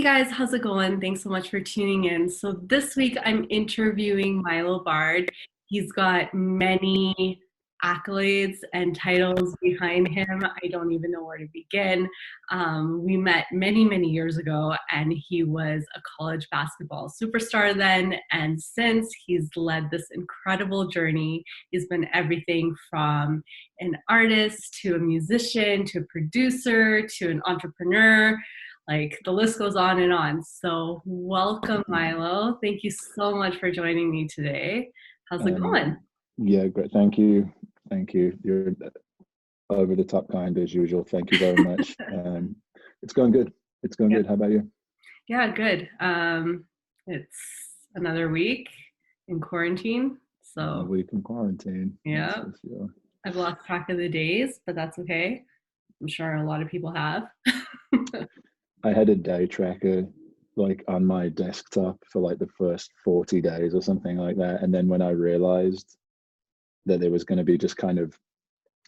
Hey guys, how's it going? Thanks so much for tuning in. So this week I'm interviewing Mylo Bard. He's got many accolades and titles behind him. I don't even know where to begin. We met many, many years ago, and he was a college basketball superstar then. And since he's led this incredible journey, he's been everything from an artist to a musician to a producer to an entrepreneur, like the list goes on and on. So welcome, Mylo. Thank you so much for joining me today. How's it Um, going? yeah, great. Thank you. Thank you. You're over the top kind as usual. Thank you very much. It's going good. It's going Yeah, good. How about you? yeah, good. It's another week in quarantine. Another So week in quarantine. That's yeah, for sure. I've lost track of the days, but that's okay. I'm sure a lot of people have. I had a day tracker like on my desktop for like the first 40 days or something like that. And then when I realized that there was going to be just kind of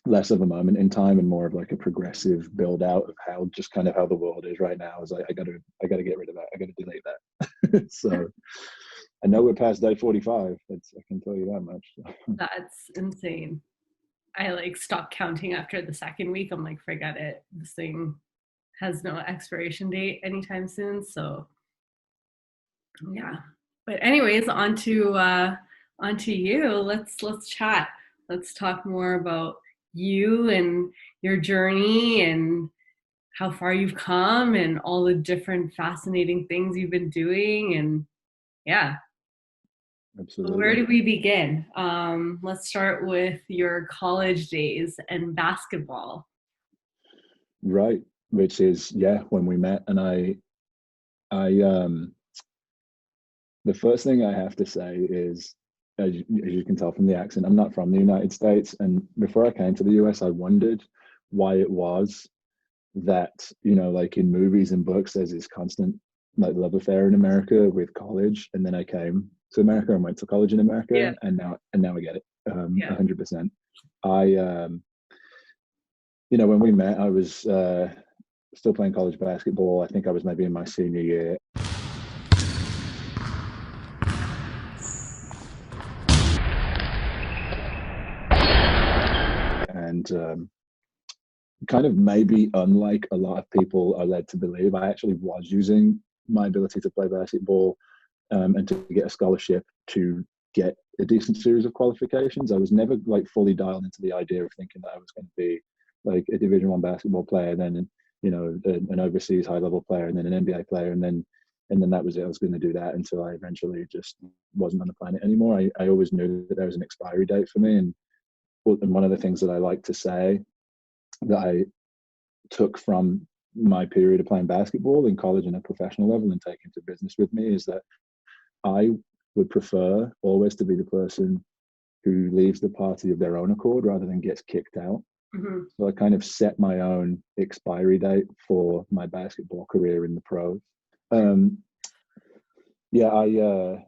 less of a moment in time and more of like a progressive build out of how just kind of how the world is right now, I was like, I gotta get rid of that. I gotta delete that. So I know we're past day 45. I can tell you that much. That's insane. I like stopped counting after the second week. I'm like, forget it. This thing has no expiration date anytime soon. So yeah. But anyways, on to you. Let's chat. Let's talk more about you and your journey and how far you've come and all the different fascinating things you've been doing. And yeah, where Absolutely. do we begin? Let's start with your college days and basketball. Right. Which is, yeah, when we met. And I the first thing I have to say is, as you can tell from the accent, I'm not from the United States. And before I came to the US, I wondered why it was that, like in movies and books, there's this constant like love affair in America with college. And then I came to America and went to college in Yeah, America, and now I get it, yeah. 100%. I when we met, I was still playing college basketball. I think I was maybe in my senior year, and kind of maybe unlike a lot of people are led to believe, I actually was using my ability to play basketball and to get a scholarship to get a decent series of qualifications. I was never like fully dialed into the idea of thinking that I was going to be like a Division One basketball player, then an overseas high level player, and then an NBA player, and then that was it. I was going to do that until I eventually just wasn't on the planet anymore. I always knew that there was an expiry date for me, and one of the things that I like to say that I took from my period of playing basketball in college and at professional level and taking to business with me is that I would prefer always to be the person who leaves the party of their own accord rather than gets kicked out. Mhm. So I kind of set my own expiry date for my basketball career in the pros. Um, yeah, I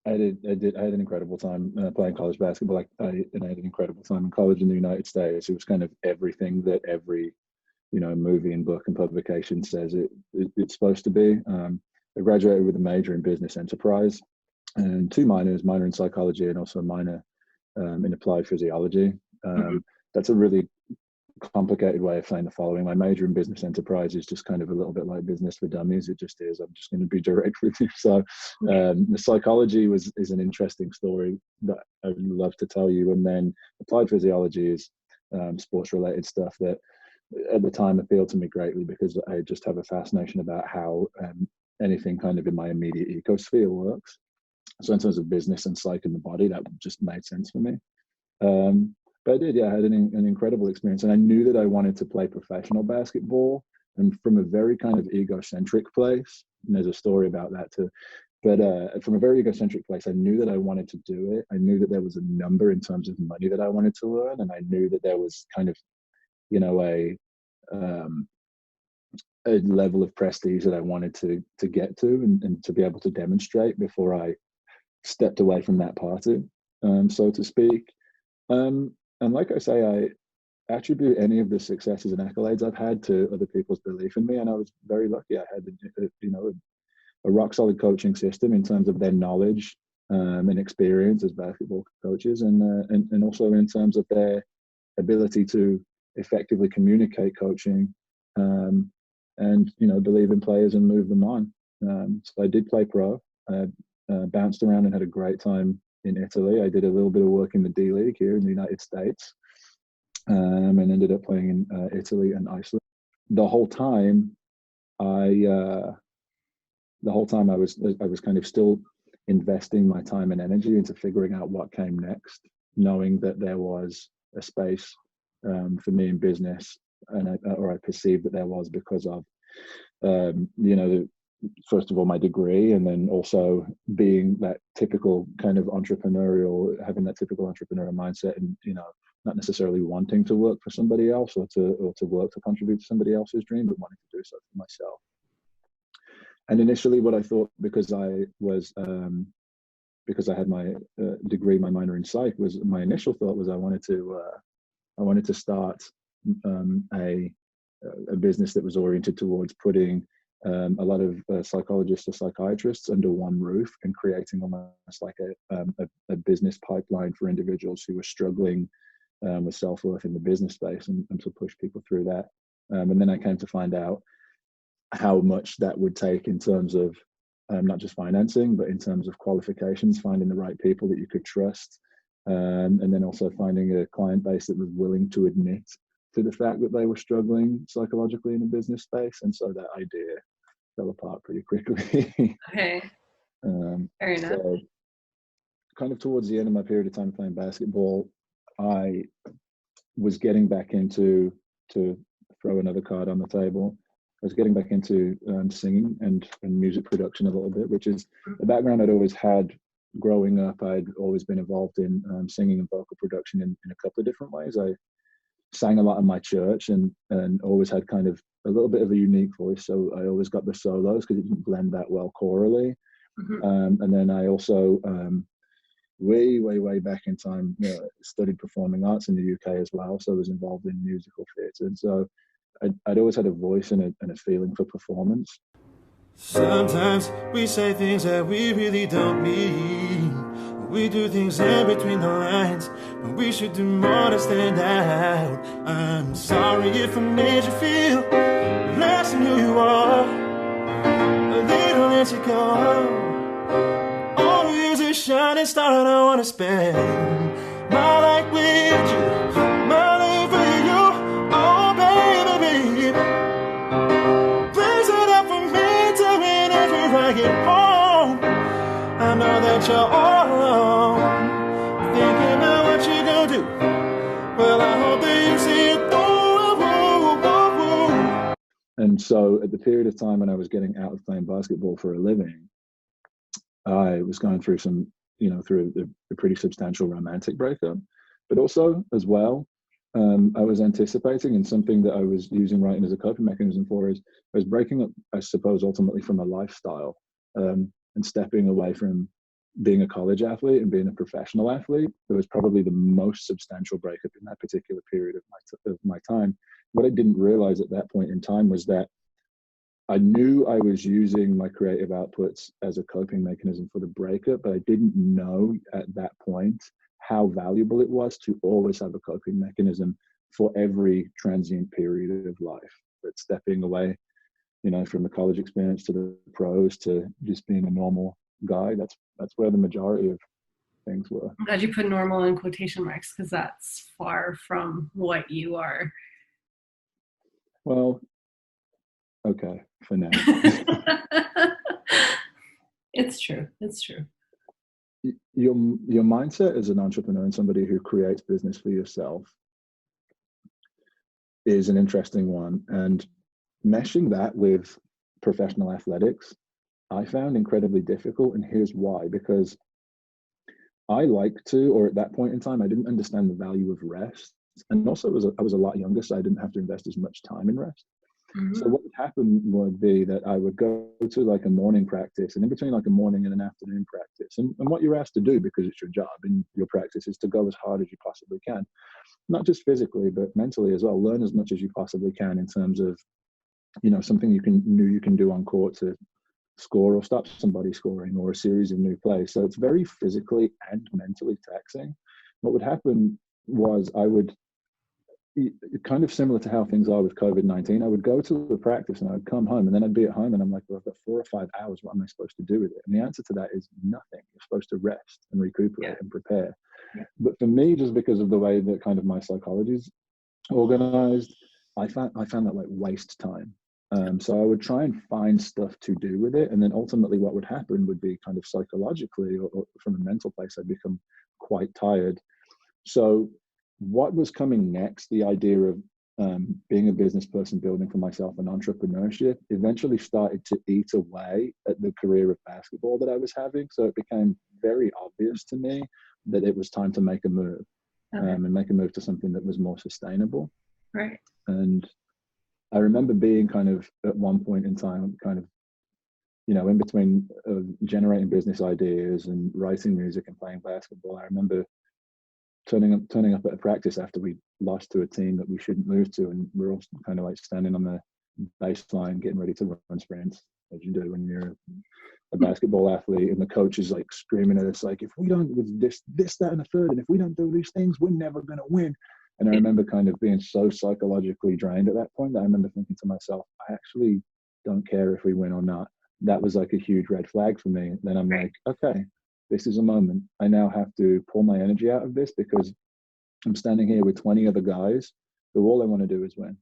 had an incredible time playing college basketball. And I had an incredible time in college in the United States. It was kind of everything that every movie and book and publication says it's supposed to be. I graduated with a major in business enterprise and two minors, minor in psychology and also a minor in applied physiology. Mhm. That's a really complicated way of saying the following. My major in business enterprise is just kind of a little bit like business for dummies. It just is. I'm just going to be direct with you. So the psychology is an interesting story that I'd love to tell you. And then applied physiology is sports related stuff that at the time appealed to me greatly because I just have a fascination about how anything kind of in my immediate ecosphere works. So in terms of business and psych and the body, that just made sense for me. But I did, yeah, I had an incredible experience. And I knew that I wanted to play professional basketball and from a very kind of egocentric place. And there's a story about that too. But from a very egocentric place, I knew that I wanted to do it. I knew that there was a number in terms of money that I wanted to earn. And I knew that there was kind of, um, a level of prestige that I wanted to get to and to be able to demonstrate before I stepped away from that party, so to speak. And like I say, attribute any of the successes and accolades I've had to other people's belief in me, and I was very lucky. I had, a rock solid coaching system in terms of their knowledge and experience as basketball coaches, and also in terms of their ability to effectively communicate coaching, and believe in players and move them on. So I did play pro. I bounced around and had a great time in Italy. I did a little bit of work in the D League here in the United States, and ended up playing in Italy and Iceland. The whole time, I was kind of still investing my time and energy into figuring out what came next, knowing that there was a space for me in business, and I perceived that there was because of first of all my degree, and then also being that typical kind of entrepreneurial, having that typical entrepreneurial mindset, and not necessarily wanting to work for somebody else or to work to contribute to somebody else's dream, but wanting to do so for myself. And initially, what I thought, because I had my degree, my minor in psych, was my initial thought was I wanted to start a business that was oriented towards putting a lot of psychologists or psychiatrists under one roof and creating almost like a business pipeline for individuals who were struggling with self-worth in the business space, and to push people through that. And then I came to find out how much that would take in terms of not just financing, but in terms of qualifications, finding the right people that you could trust, and then also finding a client base that was willing to admit to the fact that they were struggling psychologically in a business space. And so that idea fell apart pretty quickly. Okay. Fair enough. So kind of towards the end of my period of time playing basketball, I was getting back into, to throw another card on the table, I was getting back into singing and music production a little bit, which is a background I'd always had growing up. I'd always been involved in singing and vocal production in a couple of different ways. I sang a lot in my church and always had kind of a little bit of a unique voice. So I always got the solos because it didn't blend that well chorally. Mm-hmm. And then I also, way back in time, studied performing arts in the UK as well. So I was involved in musical theatre. And so I'd always had a voice and a feeling for performance. Sometimes we say things that we really don't mean. We do things in between the lines, but we should do more to stand out. I'm sorry if I made you feel less than who you are, a little insecure. Oh, here's a shining star and I wanna spend my life with you, my life with you. Oh, baby, please it up for me to whenever I get home. I know that you're all alone, thinking about what you gonna do. Well, I hope that you see it through. And so at the period of time when I was getting out of playing basketball for a living, I was going through through a pretty substantial romantic breakup, but also as well, I was anticipating, and something that I was using writing as a coping mechanism for is I was breaking up, I suppose, ultimately from a lifestyle, and stepping away from being a college athlete and being a professional athlete. It was probably the most substantial breakup in that particular period of my time. What I didn't realize at that point in time was that I knew I was using my creative outputs as a coping mechanism for the breakup, but I didn't know at that point how valuable it was to always have a coping mechanism for every transient period of life. But stepping away, from the college experience to the pros to just being a normal guy, that's where the majority of things were. I'm glad you put normal in quotation marks, because that's far from what you are. Well, okay, for now. It's true. Your mindset as an entrepreneur and somebody who creates business for yourself is an interesting one, and meshing that with professional athletics I found incredibly difficult. And here's why: because I like to, or at that point in time, I didn't understand the value of rest, and also I was a lot younger, so I didn't have to invest as much time in rest. So what would happen would be that I would go to like a morning practice, and in between like a morning and an afternoon practice, and what you're asked to do because it's your job in your practice is to go as hard as you possibly can, not just physically but mentally as well. Learn as much as you possibly can in terms of, you know, something you can do on court to score or stop somebody scoring, or a series of new plays. So it's very physically and mentally taxing. What would happen was I would, kind of similar to how things are with COVID-19, I would go to the practice and I'd come home, and then I'd be at home and I'm like, well, I've got 4 or 5 hours. What am I supposed to do with it? And the answer to that is nothing. You're supposed to rest and recuperate and prepare. But for me, just because of the way that kind of my psychology is organized, I found that like waste time. So I would try and find stuff to do with it. And then ultimately what would happen would be kind of psychologically or from a mental place, I'd become quite tired. So what was coming next, the idea of being a business person, building for myself, and entrepreneurship, eventually started to eat away at the career of basketball that I was having. So it became very obvious to me that it was time to make a move, and make a move to something that was more sustainable. Right. And I remember being kind of at one point in time, kind of, you know, in between generating business ideas and writing music and playing basketball. I remember turning up at a practice after we lost to a team that we shouldn't lose to, and we're all kind of like standing on the baseline getting ready to run sprints, as you do when you're a basketball athlete, and the coach is like screaming at us like, if we don't with this, that, and a third, and if we don't do these things, we're never going to win. And I remember kind of being so psychologically drained at that point that I remember thinking to myself, I actually don't care if we win or not. That was like a huge red flag for me. Then I'm like, okay, this is a moment. I now have to pull my energy out of this because I'm standing here with 20 other guys who all they want to do is win,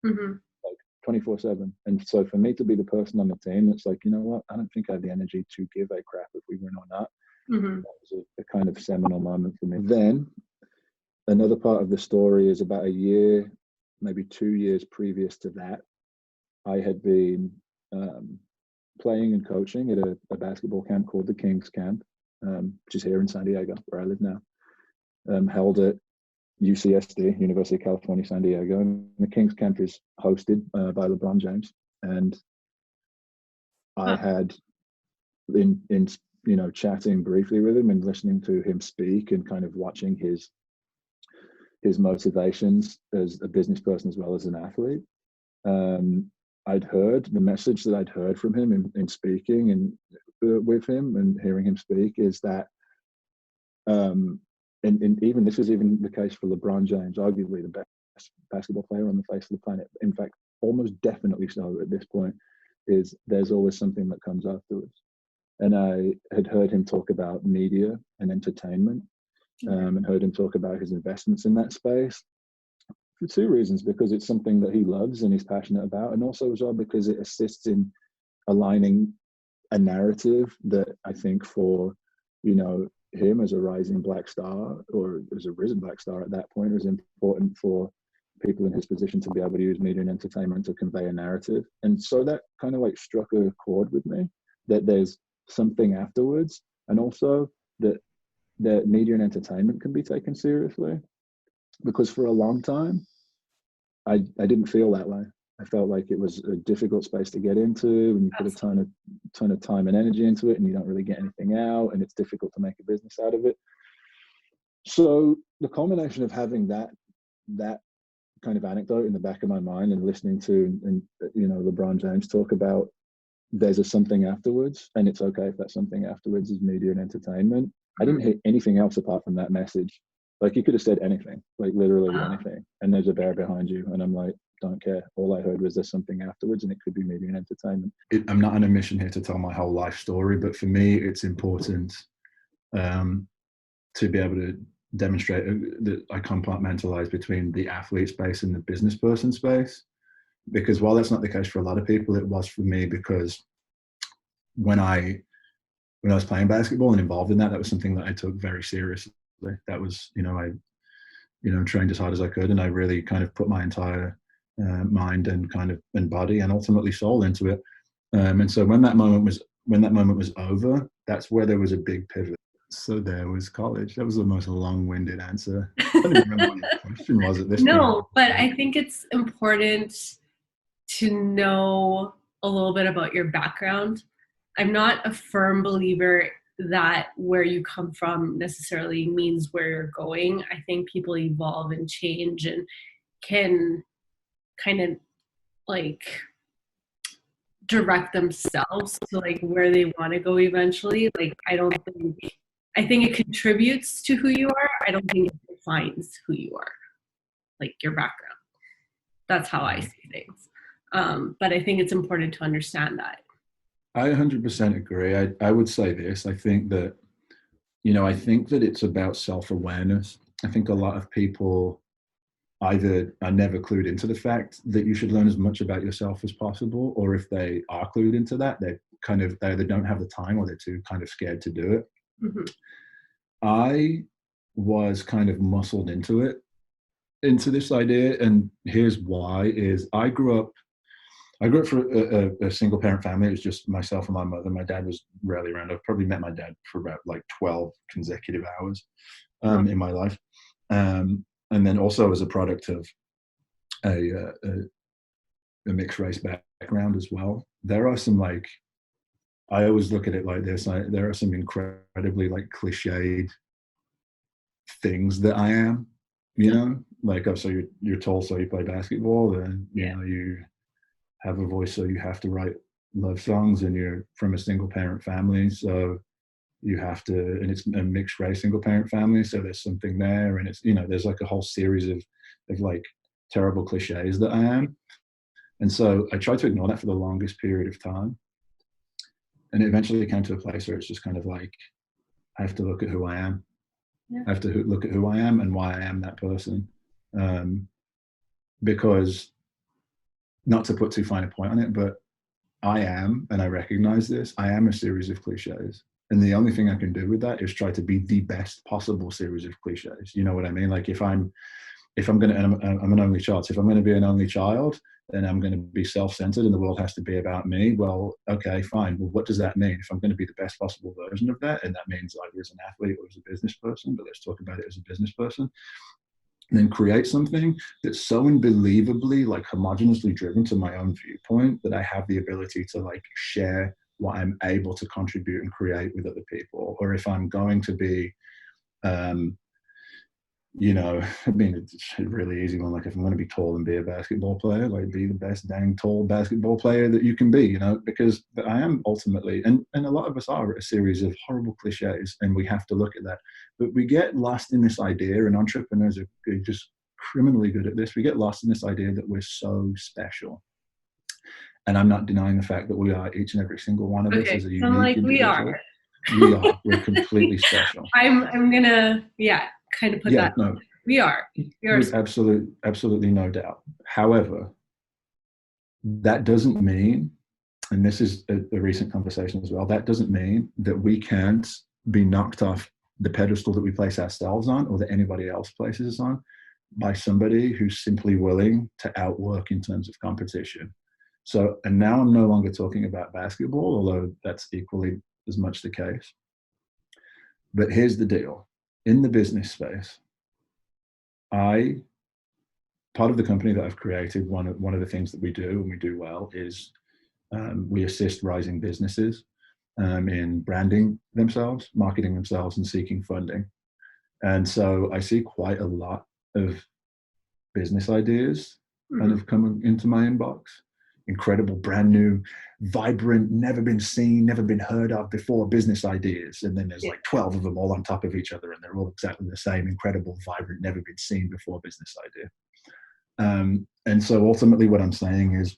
like 24/7. And so for me to be the person on the team that's like, you know what, I don't think I have the energy to give a crap if we win or not. That was a kind of seminal moment for me. Then another part of the story is about a year, maybe 2 years previous to that, I had been playing and coaching at a basketball camp called the Kings Camp, which is here in San Diego, where I live now, held at UCSD, University of California, San Diego. And the Kings Camp is hosted by LeBron James. And I had in you know, chatting briefly with him and listening to him speak and kind of watching his motivations as a business person as well as an athlete. I'd heard the message that I'd heard from him in speaking and with him and hearing him speak is that, and even this was even the case for LeBron James, arguably the best basketball player on the face of the planet. In fact, almost definitely so at this point, is there's always something that comes afterwards. And I had heard him talk about media and entertainment, and heard him talk about his investments in that space for 2 reasons: because it's something that he loves and he's passionate about, and also as well because it assists in aligning a narrative that I think for, you know, him as a rising black star, or as a risen black star at that point, was important for people in his position to be able to use media and entertainment to convey a narrative. And so that kind of like struck a chord with me, that there's something afterwards, and also that media and entertainment can be taken seriously. Because for a long time, I didn't feel that way. I felt like it was a difficult space to get into, and you put a ton of time and energy into it, and you don't really get anything out, and it's difficult to make a business out of it. So the culmination of having that kind of anecdote in the back of my mind, and listening to and you know, LeBron James talk about there's a something afterwards, and it's okay if that something afterwards is media and entertainment. I didn't hear anything else apart from that message. Like, you could have said anything, like literally anything, and there's a bear behind you, and I'm like, don't care. All I heard was there's something afterwards, and it could be media and entertainment. I'm not on a mission here to tell my whole life story, but for me, it's important to be able to demonstrate that I compartmentalize between the athlete space and the business person space. Because while that's not the case for a lot of people, it was for me, because when I was playing basketball and involved in that was something that I took very seriously. That was, you know, I trained as hard as I could, and I really kind of put my entire mind and body and ultimately soul into it. And so when that moment was over, that's where there was a big pivot. So there was college. That was the most long-winded answer. I don't even remember what your question was at this point. No, but I think it's important to know a little bit about your background. I'm not a firm believer that where you come from necessarily means where you're going. I think people evolve and change and can kind of like direct themselves to like where they want to go eventually. Like I think it contributes to who you are. I don't think it defines who you are, like your background. That's how I see things. But I think it's important to understand that. I 100% agree. I would say this. I think that, I think that it's about self-awareness. I think a lot of people either are never clued into the fact that you should learn as much about yourself as possible, or if they are clued into that, they either don't have the time or they're too kind of scared to do it. Mm-hmm. I was kind of muscled into this idea, and here's why. Is I grew up for a single parent family. It was just myself and my mother. My dad was rarely around. I've probably met my dad for about like 12 consecutive hours in my life. And then also as a product of a mixed race background as well. There are some like, I always look at it like this. There are some incredibly like cliched things that I am, like, oh, so you're tall, so you play basketball, then you have a voice, so you have to write love songs, and you're from a single parent family, so you have to, and it's a mixed race single parent family, so there's something there, and it's, there's like a whole series of like terrible cliches that I am. And so I tried to ignore that for the longest period of time. And it eventually came to a place where it's just kind of like, I have to look at who I am. Yeah. I have to look at who I am and why I am that person. Because, not to put too fine a point on it, but I am, and I recognize this, I am a series of cliches. And the only thing I can do with that is try to be the best possible series of cliches. You know what I mean? Like if I'm going to, and I'm an only child, so if I'm going to be an only child, then I'm going to be self-centered and the world has to be about me. Well, okay, fine. Well, what does that mean? If I'm going to be the best possible version of that, and that means either as an athlete or as a business person, but let's talk about it as a business person, and then create something that's so unbelievably like homogeneously driven to my own viewpoint that I have the ability to like share what I'm able to contribute and create with other people. Or if I'm going to be, I mean, it's a really easy one. Like if I'm going to be tall and be a basketball player, like be the best dang tall basketball player that you can be, because I am ultimately, and a lot of us are a series of horrible cliches, and we have to look at that. But we get lost in this idea, and entrepreneurs are just criminally good at this. We get lost in this idea that we're so special. And I'm not denying the fact that we are, each and every single one of us is a unique individual. We are. We are. We're completely special. I'm gonna, kind of put that. No, we are. With absolutely no doubt. However, that doesn't mean, and this is a recent conversation as well, that doesn't mean that we can't be knocked off the pedestal that we place ourselves on, or that anybody else places us on, by somebody who's simply willing to outwork in terms of competition. So, and now I'm no longer talking about basketball, although that's equally as much the case. But here's the deal. In the business space, part of the company that I've created, one of the things that we do, and we do well, is we assist rising businesses in branding themselves, marketing themselves, and seeking funding. And so I see quite a lot of business ideas kind of coming into my inbox. Incredible, brand new, vibrant, never been seen, never been heard of before business ideas. And then there's like 12 of them all on top of each other, and they're all exactly the same, incredible, vibrant, never been seen before business idea. And so ultimately what I'm saying is,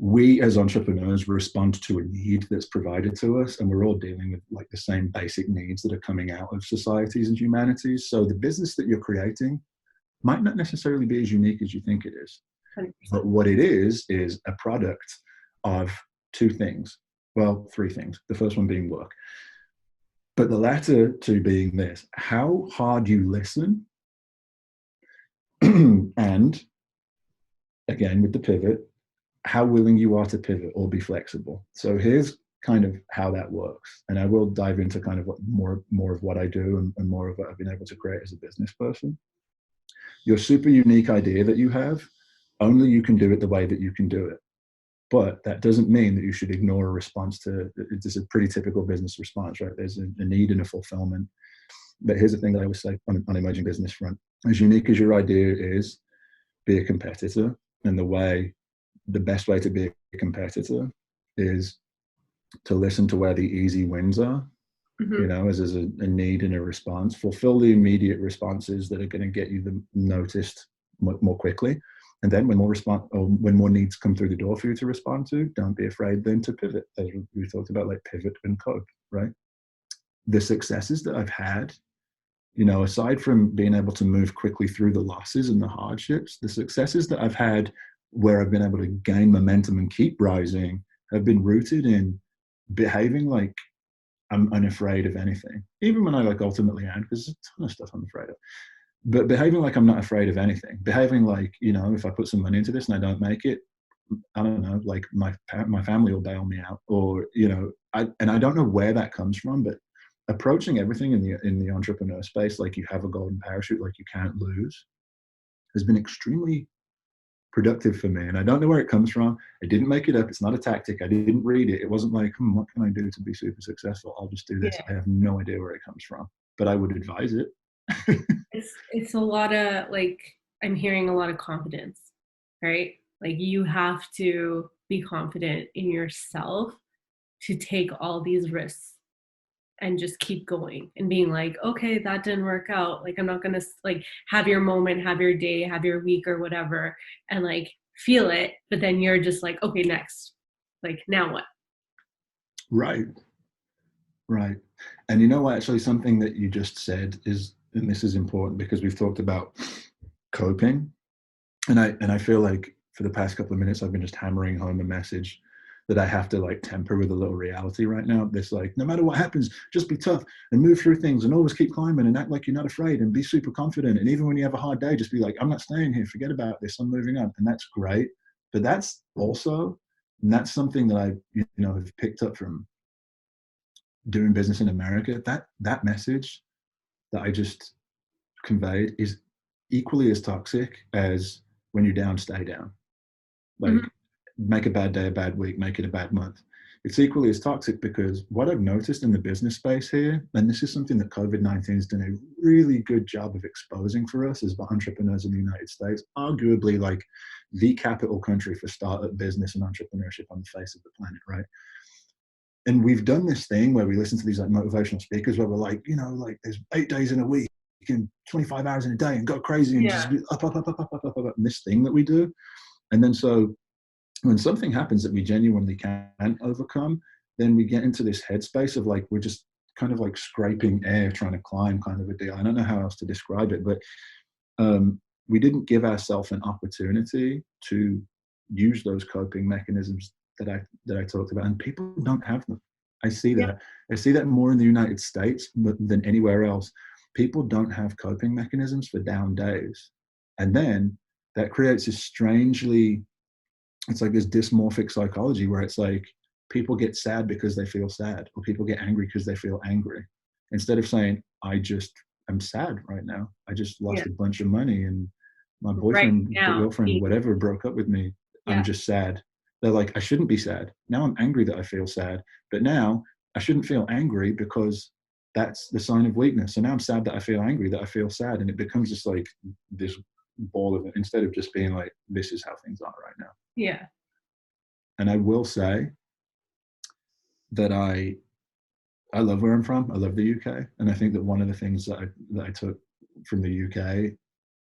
we as entrepreneurs respond to a need that's provided to us, and we're all dealing with like the same basic needs that are coming out of societies and humanities. So the business that you're creating might not necessarily be as unique as you think it is. 100%. But what it is a product of two things. Well, three things. The first one being work. But the latter two being this: how hard you listen, and again, with the pivot, how willing you are to pivot or be flexible. So here's kind of how that works. And I will dive into kind of more of what I do and more of what I've been able to create as a business person. Your super unique idea that you have, only you can do it the way that you can do it. But that doesn't mean that you should ignore a response to, it's a pretty typical business response, right? There's a need and a fulfillment. But here's the thing that I always say on emerging business front: as unique as your idea is, be a competitor. And the best way to be a competitor is to listen to where the easy wins are. You know, as there's a need and a response, fulfill the immediate responses that are going to get you the noticed more quickly. And then when more needs come through the door for you to respond to, don't be afraid then to pivot, as we talked about, like pivot and cope, right? The successes that I've had, you know, aside from being able to move quickly through the losses and the hardships, the successes that I've had where I've been able to gain momentum and keep rising have been rooted in behaving like I'm unafraid of anything, even when I like ultimately am, because there's a ton of stuff I'm afraid of. But behaving like I'm not afraid of anything, behaving like, you know, if I put some money into this and I don't make it, I don't know, like my family will bail me out, or, you know, I don't know where that comes from, but approaching everything in the entrepreneur space like you have a golden parachute, like you can't lose, has been extremely productive for me. And I don't know where it comes from. I didn't make it up. It's not a tactic. I didn't read it. It wasn't like, what can I do to be super successful? I'll just do this. I have no idea where it comes from, but I would advise it. It's a lot of, like, I'm hearing a lot of confidence, right? Like, you have to be confident in yourself to take all these risks and just keep going and being like, okay, that didn't work out. Like, I'm not going to like have your moment, have your day, have your week or whatever, and like feel it. But then you're just like, okay, next, like, now what? Right. Right. And you know what, actually something that you just said is, and this is important because we've talked about coping. And I feel like for the past couple of minutes, I've been just hammering home a message that I have to like temper with a little reality right now. This, like, no matter what happens, just be tough and move through things and always keep climbing and act like you're not afraid and be super confident. And even when you have a hard day, just be like, I'm not staying here. Forget about this. I'm moving on. And that's great. But that's also, and that's something that I, you know, have picked up from doing business in America. That message that I just conveyed is equally as toxic as when you're down, stay down. Like, make a bad day a bad week, make it a bad month. It's equally as toxic because what I've noticed in the business space here, and this is something that COVID-19 has done a really good job of exposing for us as entrepreneurs in the United States, arguably like the capital country for startup business and entrepreneurship on the face of the planet, right? And we've done this thing where we listen to these like motivational speakers where we're like, you know, like there's 8 days in a week and 25 hours in a day and go crazy and just up, and this thing that we do. And then so when something happens that we genuinely can't overcome, then we get into this headspace of like, we're just kind of like scraping air, trying to climb kind of a deal. I don't know how else to describe it, but we didn't give ourselves an opportunity to use those coping mechanisms that I talked about, and people don't have them. I see that. I see that more in the United States than anywhere else. People don't have coping mechanisms for down days. And then that creates this strangely, it's like this dysmorphic psychology where it's like people get sad because they feel sad, or people get angry because they feel angry. Instead of saying, I'm sad right now. I just lost a bunch of money and my boyfriend, girlfriend, whatever, broke up with me. I'm just sad. They're like, I shouldn't be sad. Now I'm angry that I feel sad, but now I shouldn't feel angry because that's the sign of weakness. So now I'm sad that I feel angry, that I feel sad. And it becomes just like this ball of it, instead of just being like, this is how things are right now. Yeah. And I will say that I love where I'm from. I love the UK. And I think that one of the things that I took from the UK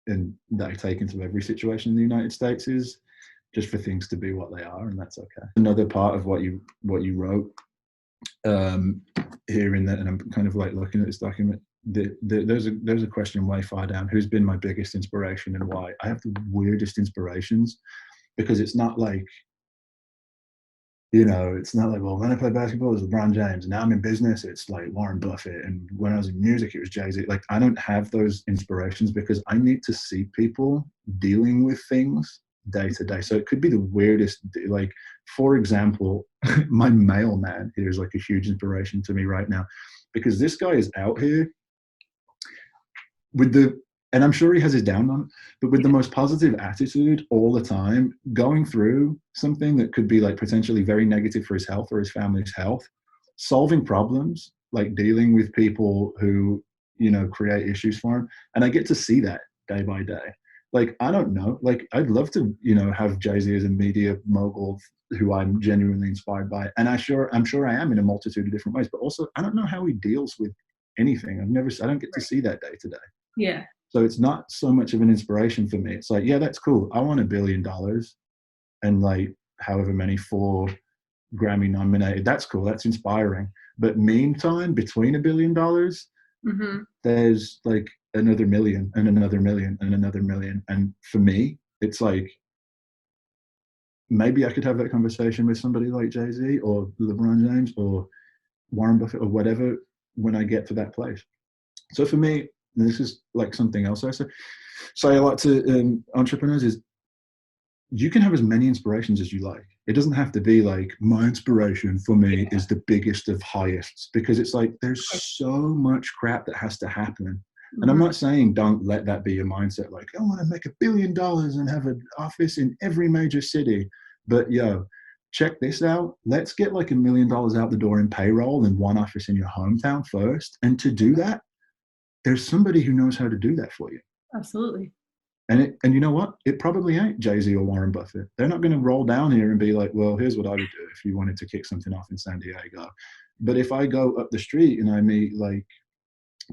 and that I take into every situation in the United States is just for things to be what they are, and that's okay. Another part of what you wrote here in that, and I'm kind of like looking at this document, there's a question way far down: who's been my biggest inspiration and why? I have the weirdest inspirations, because it's not like, you know, it's not like, well, when I played basketball, it was LeBron James, and now I'm in business, it's like Warren Buffett, and when I was in music, it was Jay-Z. Like, I don't have those inspirations because I need to see people dealing with things day to day. So it could be the weirdest, like, for example, my mailman here is like a huge inspiration to me right now, because this guy is out here with and I'm sure he has his down on it, but with the most positive attitude all the time, going through something that could be like potentially very negative for his health or his family's health, solving problems, like dealing with people who, you know, create issues for him. And I get to see that day by day. Like, I don't know, like, I'd love to, you know, have Jay-Z as a media mogul who I'm genuinely inspired by. And I'm sure I am in a multitude of different ways, but also I don't know how he deals with anything. I don't get to see that day to day. Yeah. So it's not so much of an inspiration for me. It's like, yeah, that's cool. I want $1 billion and like however many 4 Grammy nominated. That's cool. That's inspiring. But meantime, between $1 billion, there's like another million and another million and another million. And for me, it's like, maybe I could have that conversation with somebody like Jay-Z or LeBron James or Warren Buffett or whatever when I get to that place. So for me, this is like something else I say a lot to entrepreneurs is, you can have as many inspirations as you like. It doesn't have to be like, my inspiration for me is the biggest of highest, because it's like, there's so much crap that has to happen. And I'm not saying don't let that be your mindset. Like, I want to make $1 billion and have an office in every major city. But yo, check this out. Let's get like $1 million out the door in payroll and one office in your hometown first. And to do that, there's somebody who knows how to do that for you. Absolutely. And you know what? It probably ain't Jay-Z or Warren Buffett. They're not going to roll down here and be like, well, here's what I would do if you wanted to kick something off in San Diego. But if I go up the street and I meet like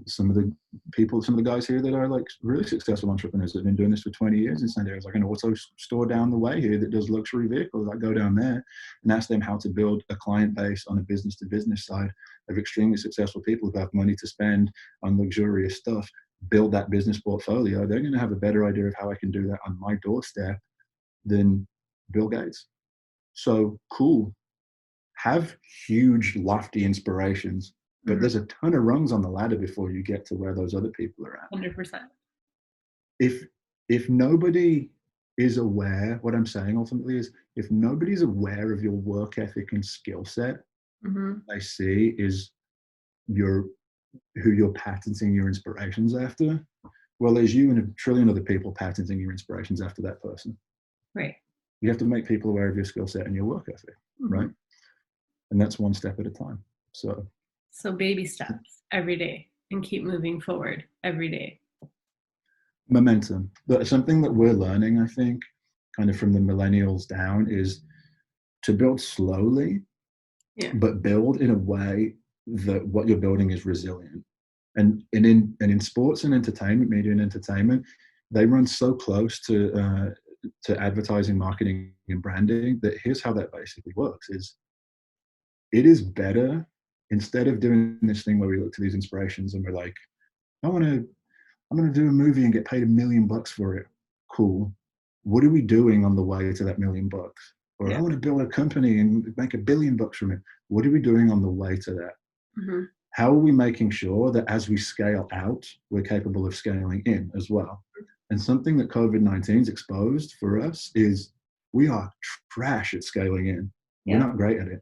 some of the guys here that are like really successful entrepreneurs that have been doing this for 20 years in San Diego, like an auto store down the way here that does luxury vehicles, I go down there and ask them how to build a client base on a business to business side of extremely successful people who have money to spend on luxurious stuff, build that business portfolio. They're going to have a better idea of how I can do that on my doorstep than Bill Gates. So cool. Have huge, lofty inspirations, but there's a ton of rungs on the ladder before you get to where those other people are at. 100%. If nobody is aware, what I'm saying ultimately is, if nobody's aware of your work ethic and skill set, I see is who you're patenting your inspirations after. Well, there's you and a trillion other people patenting your inspirations after that person. Right. You have to make people aware of your skill set and your work ethic, right? And that's one step at a time. So baby steps every day and keep moving forward every day. Momentum. But something that we're learning, I think, kind of from the millennials down, is to build slowly, but build in a way that what you're building is resilient. And in sports and entertainment, media and entertainment, they run so close to advertising, marketing, and branding that here's how that basically works: is it is better, instead of doing this thing where we look to these inspirations and we're like, I'm gonna do a movie and get paid $1 million for it. Cool. What are we doing on the way to that $1 million? Or I want to build a company and make $1 billion from it. What are we doing on the way to that? How are we making sure that as we scale out, we're capable of scaling in as well? And something that COVID-19's exposed for us is we are trash at scaling in. We're not great at it.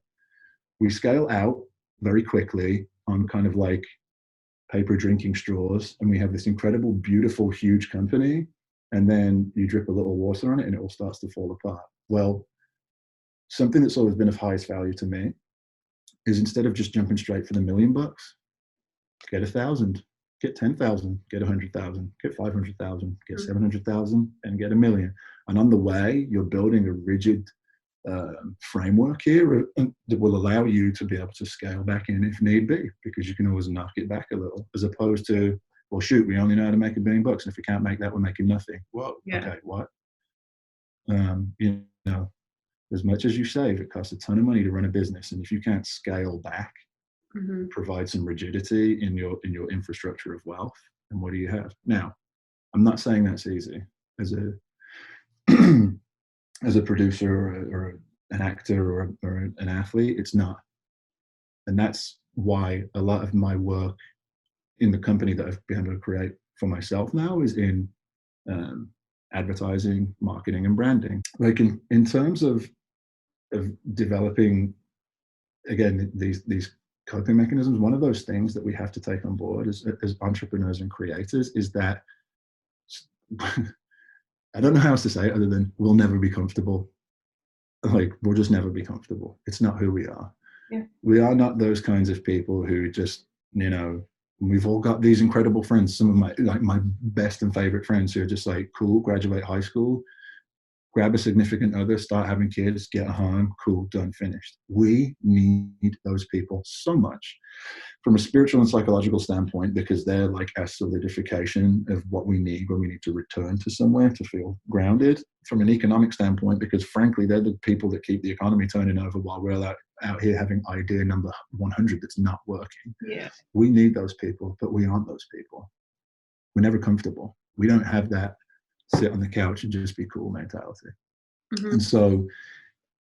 We scale out very quickly on kind of like paper drinking straws, and we have this incredible, beautiful, huge company, and then you drip a little water on it and it all starts to fall apart. Well, something that's always been of highest value to me is, instead of just jumping straight for the $1 million, get 1,000, get 10,000, get 100,000, get 500,000, get 700,000, and get $1 million. And on the way, you're building a rigid framework here that will allow you to be able to scale back in if need be, because you can always knock it back a little, as opposed to, well, shoot, we only know how to make $1 billion, and if we can't make that, we're making nothing. Well, okay, what? You know, as much as you save, it costs a ton of money to run a business, and if you can't scale back, provide some rigidity in your infrastructure of wealth, and what do you have? Now, I'm not saying that's easy. As a as a producer or an actor or an athlete, it's not. And that's why a lot of my work in the company that I've been able to create for myself now is in advertising, marketing, and branding. Like in terms of developing, again, these coping mechanisms, one of those things that we have to take on board as entrepreneurs and creators is that I don't know how else to say it other than we'll never be comfortable. Like, we'll just never be comfortable. It's not who we are. Yeah. We are not those kinds of people who just, you know, we've all got these incredible friends. Some of my best and favorite friends who are just like, cool, graduate high school, grab a significant other, start having kids, get home, cool, done, finished. We need those people so much from a spiritual and psychological standpoint, because they're like a solidification of what we need when we need to return to somewhere to feel grounded. From an economic standpoint, because frankly, they're the people that keep the economy turning over while we're out here having idea number 100 that's not working. Yeah. We need those people, but we aren't those people. We're never comfortable. We don't have that sit on the couch and just be cool mentality. Mm-hmm. And so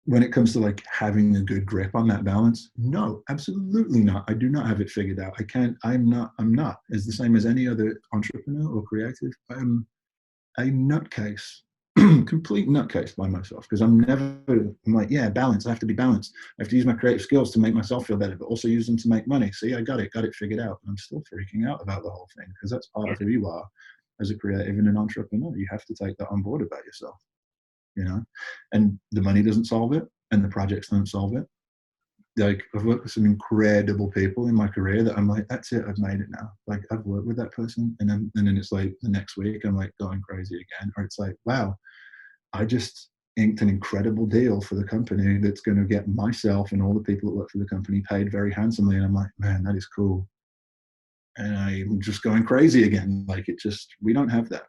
when it comes to like having a good grip on that balance, no, absolutely not. I do not have it figured out. I'm not. It's the same as any other entrepreneur or creative. I'm a nutcase, complete nutcase by myself, because I'm like, yeah, balance. I have to be balanced. I have to use my creative skills to make myself feel better, but also use them to make money. See, I got it figured out. And I'm still freaking out about the whole thing, because that's part of who you are as a creative and an entrepreneur. You have to take that on board about yourself, you know, and the money doesn't solve it and the projects don't solve it. Like, I've worked with some incredible people in my career that I'm like, that's it, I've made it now. Like, I've worked with that person, and then it's like the next week I'm like going crazy again, or it's like, wow, I just inked an incredible deal for the company that's going to get myself and all the people that work for the company paid very handsomely, and I'm like, man, that is cool. And I'm just going crazy again. Like, we don't have that.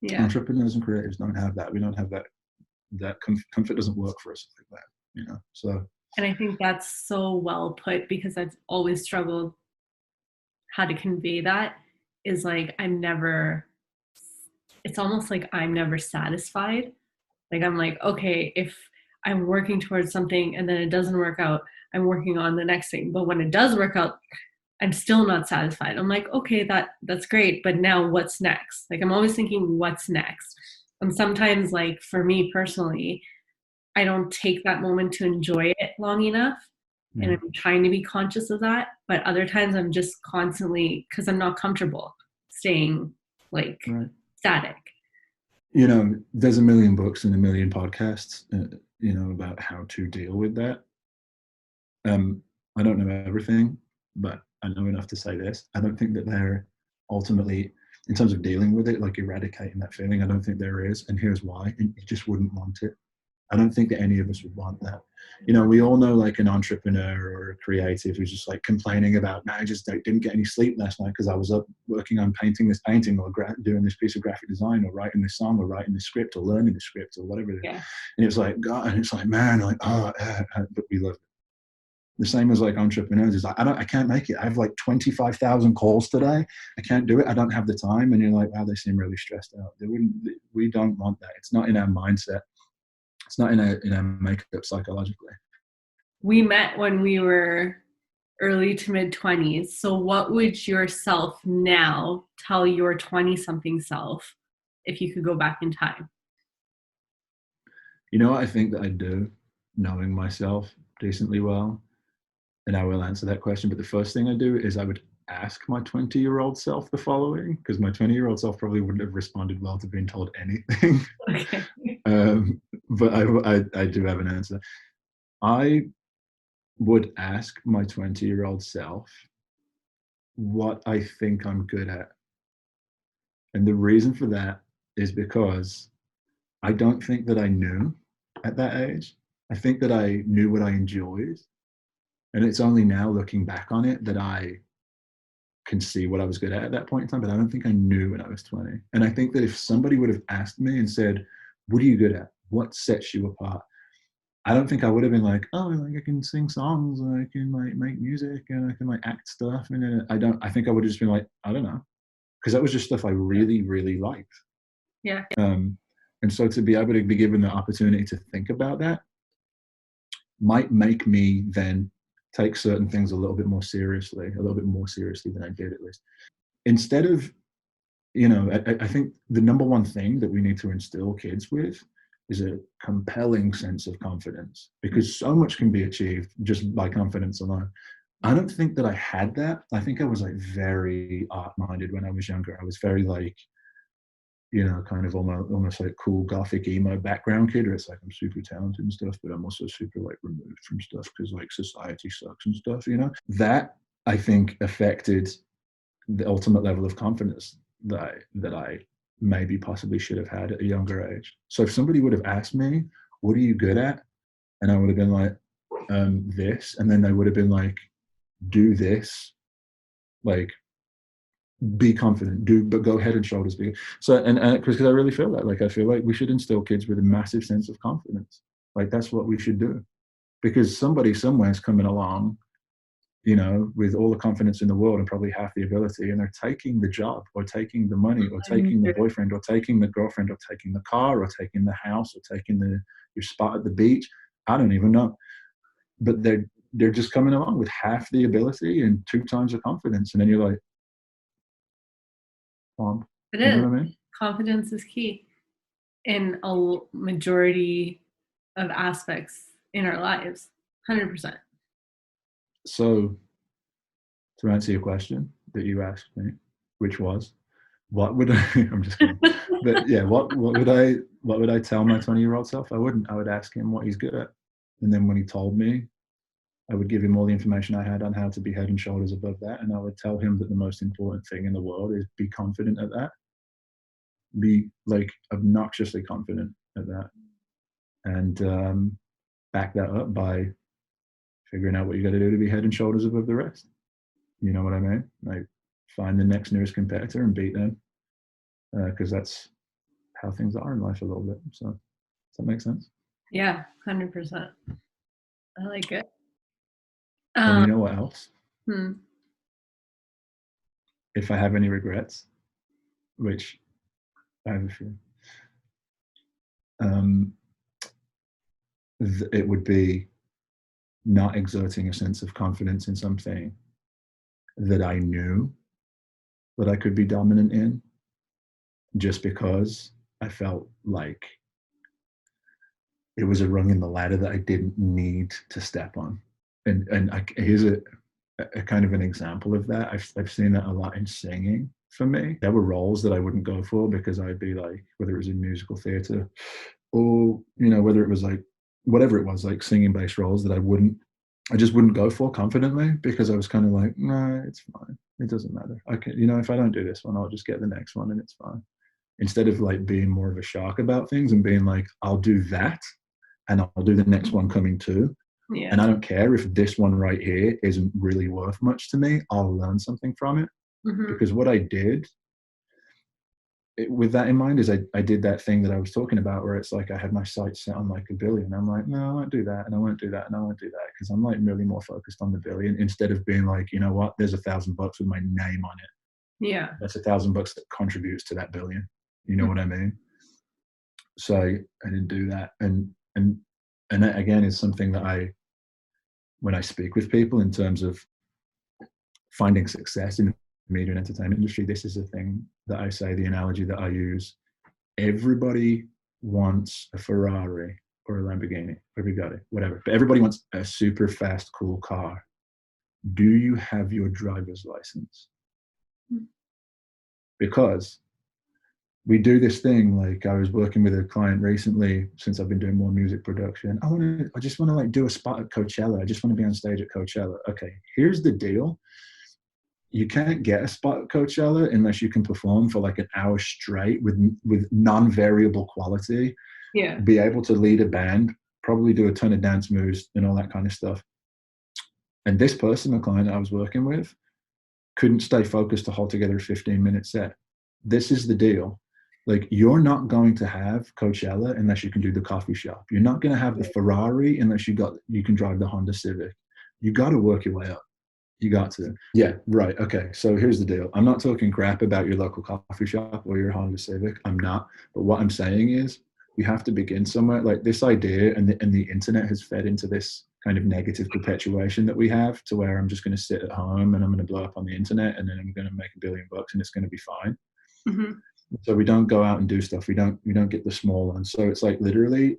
Yeah. Entrepreneurs and creators don't have that. We don't have that comfort doesn't work for us like that, you know. So, and I think that's so well put, because I've always struggled how to convey that. Is like, it's almost like I'm never satisfied. Like, I'm like, okay, if I'm working towards something and then it doesn't work out, I'm working on the next thing. But when it does work out, I'm still not satisfied. I'm like, okay, that's great, but now what's next? Like, I'm always thinking, what's next? And sometimes, like, for me personally, I don't take that moment to enjoy it long enough. And I'm trying to be conscious of that. But other times I'm just constantly, because I'm not comfortable staying like static. You know, there's a million books and a million podcasts, you know, about how to deal with that. I don't know everything, but I know enough to say this. I don't think that they're ultimately, in terms of dealing with it, like eradicating that feeling, I don't think there is. And here's why. And you just wouldn't want it. I don't think that any of us would want that. You know, we all know like an entrepreneur or a creative who's just like complaining about, I just didn't get any sleep last night because I was up working on painting this painting, or doing this piece of graphic design, or writing this song, or writing this script, or learning the script, or whatever it is. Yeah. And it's like, God, and it's like, man, like, but we love it. The same as like entrepreneurs is like, I can't make it. I have like 25,000 calls today. I can't do it. I don't have the time. And you're like, wow, they seem really stressed out. We don't want that. It's not in our mindset. It's not in our makeup psychologically. We met when we were early to mid 20s. So what would yourself now tell your 20-something self if you could go back in time? You know what I think that I do, knowing myself decently well, and I will answer that question. But the first thing I do is I would ask my 20-year-old self the following, because my 20-year-old self probably wouldn't have responded well to being told anything. Okay. But I do have an answer. I would ask my 20-year-old self what I think I'm good at. And the reason for that is because I don't think that I knew at that age. I think that I knew what I enjoyed. And it's only now, looking back on it, that I can see what I was good at that point in time. But I don't think I knew when I was 20. And I think that if somebody would have asked me and said, what are you good at? What sets you apart? I don't think I would have been like, oh, like I can sing songs, and I can like make music, and I can like act stuff. And I think I would have just been like, I don't know. Because that was just stuff I really, really liked. Yeah. And so to be able to be given the opportunity to think about that might make me then take certain things a little bit more seriously than I did, at least. Instead of, you know, I think the number one thing that we need to instill kids with is a compelling sense of confidence, because so much can be achieved just by confidence alone. I don't think that I had that. I think I was like very art-minded when I was younger. I was very like, kind of almost like cool gothic emo background kid, where it's like I'm super talented and stuff, but I'm also super like removed from stuff because like society sucks and stuff, That I think affected the ultimate level of confidence that I maybe possibly should have had at a younger age. So if somebody would have asked me, what are you good at? And I would have been like, this, and then they would have been like, do this, like, be confident, but go head and shoulders bigger. So, and because I really feel that, like, I feel like we should instill kids with a massive sense of confidence. Like, that's what we should do, because somebody somewhere is coming along, with all the confidence in the world and probably half the ability, and they're taking the job or taking the money or taking the boyfriend or taking the girlfriend or taking the car or taking the house or taking your spot at the beach. I don't even know, but they're just coming along with half the ability and 2 times the confidence, and then you're like, it is. What I mean? Confidence is key in a majority of aspects in our lives, 100%. So, to answer your question that you asked me, which was, what would I? I'm just kidding. But yeah, what would I tell my 20-year-old self? I wouldn't. I would ask him what he's good at, and then when he told me, I would give him all the information I had on how to be head and shoulders above that, and I would tell him that the most important thing in the world is be confident at that. Be like obnoxiously confident at that, and back that up by figuring out what you got to do to be head and shoulders above the rest. You know what I mean? Like, find the next nearest competitor and beat them, because that's how things are in life a little bit. So, does that make sense? Yeah, 100%. I like it. And you know what else? If I have any regrets, which I have a few, it would be not exerting a sense of confidence in something that I knew that I could be dominant in, just because I felt like it was a rung in the ladder that I didn't need to step on. And here's a kind of an example of that. I've seen that a lot in singing. For me, there were roles that I wouldn't go for because I'd be like, whether it was in musical theater or, whether it was like, whatever it was, like singing based roles that I just wouldn't go for confidently, because I was kind of like, no, it's fine. It doesn't matter. Okay, if I don't do this one, I'll just get the next one and it's fine. Instead of like being more of a shark about things and being like, I'll do that and I'll do the next one coming too. Yeah. And I don't care if this one right here isn't really worth much to me. I'll learn something from it. Mm-hmm. Because what I did with that in mind is I did that thing that I was talking about, where it's like I had my sights set on like $1 billion. I'm like, no, I won't do that, and I won't do that, and I won't do that, because I'm like really more focused on the $1 billion, instead of being like, you know what, there's $1,000 with my name on it. Yeah, that's $1,000 that contributes to that $1 billion. You know what I mean? So I didn't do that, and that again is something that when I speak with people in terms of finding success in the media and entertainment industry, this is the thing that I say, the analogy that I use. Everybody wants a Ferrari or a Lamborghini, or Bugatti, whatever, but everybody wants a super fast, cool car. Do you have your driver's license? Because we do this thing, like I was working with a client recently, since I've been doing more music production. I just want to like do a spot at Coachella. I just want to be on stage at Coachella. Okay, here's the deal. You can't get a spot at Coachella unless you can perform for like an hour straight with non-variable quality. Yeah. Be able to lead a band, probably do a ton of dance moves and all that kind of stuff. And this person, the client that I was working with, couldn't stay focused to hold together a 15-minute set. This is the deal. Like, you're not going to have Coachella unless you can do the coffee shop. You're not going to have the Ferrari unless you can drive the Honda Civic. You got to work your way up. You got to. Yeah, right. Okay. So here's the deal. I'm not talking crap about your local coffee shop or your Honda Civic. I'm not. But what I'm saying is, you have to begin somewhere. Like, this idea and the internet has fed into this kind of negative perpetuation that we have, to where I'm just going to sit at home and I'm going to blow up on the internet and then I'm going to make $1 billion and it's going to be fine. Mm-hmm. So we don't go out and do stuff. We don't get the small ones. So it's like, literally,